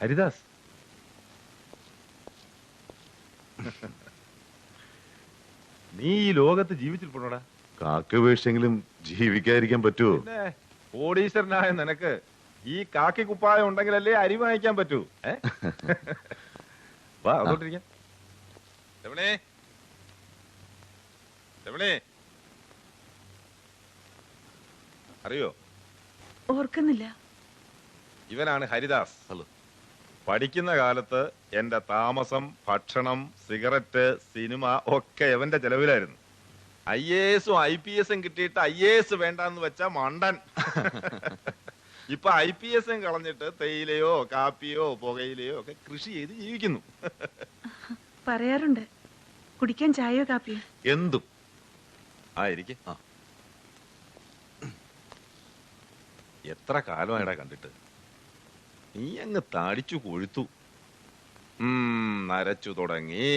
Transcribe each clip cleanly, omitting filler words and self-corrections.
ഹരിദാസ്, നീ ഈ ലോകത്ത് ജീവിച്ചിരിപ്പുണ്ടോടാ? കാക്കവേഷെങ്കിലും ജീവിക്കാതിരിക്കാൻ പറ്റുമോ? പിന്നെ കോടീശ്വരനായ നിനക്ക് ഈ കാക്കി കുപ്പായം ഉണ്ടെങ്കിലല്ലേ അരി വാങ്ങിക്കാൻ പറ്റൂ. വാ അതോട്ടിരിക്കാം. രമണേ, രമണേ, അറിയോ? ഓർക്കുന്നില്ല. ഇവനാണ് ഹരിദാസ്. ഹലോ. പഠിക്കുന്ന കാലത്ത് എന്റെ താമസം, ഭക്ഷണം, സിഗരറ്റ്, സിനിമ ഒക്കെ ഇവന്റെ ചെലവിലായിരുന്നു. IAS IPS കിട്ടിയിട്ട് IAS വേണ്ടെന്ന് വെച്ച മണ്ടൻ. ഇപ്പൊ IPS കളഞ്ഞിട്ട് തേയിലയോ കാപ്പിയോ പുകയിലയോ ഒക്കെ കൃഷി ചെയ്ത് ജീവിക്കുന്നു. പറയാറുണ്ട്, കുടിക്കാൻ ചായയോ കാപ്പിയോ? എന്തും. ആയിരിക്കും. എത്ര കാലമായിടാ കണ്ടിട്ട്. നീ അങ്ങ് താടിച്ചു കൊഴുത്തു. നരച്ചു തുടങ്ങി.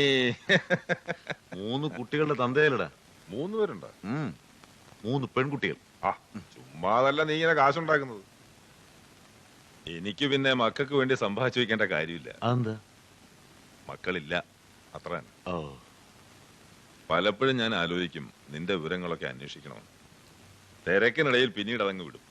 3 കുട്ടികളുടെ തന്തയിലടാ. 3 പേരുണ്ടോ? 3 പെൺകുട്ടികൾ. ചുമ്മാതല്ല നീ ഇങ്ങനെ കാശുണ്ടാക്കുന്നത്. എനിക്ക് പിന്നെ മക്കൾക്ക് വേണ്ടി സമ്പാദിച്ചു വെക്കേണ്ട കാര്യമില്ല. അതെന്താ? മക്കളില്ല, അത്ര തന്നെ. ഓ, പലപ്പോഴും ഞാൻ ആലോചിക്കും നിന്റെ വിവരങ്ങളൊക്കെ അന്വേഷിക്കണം. തിരക്കിനിടയിൽ പിന്നീട് അതങ്ങ് വിടും.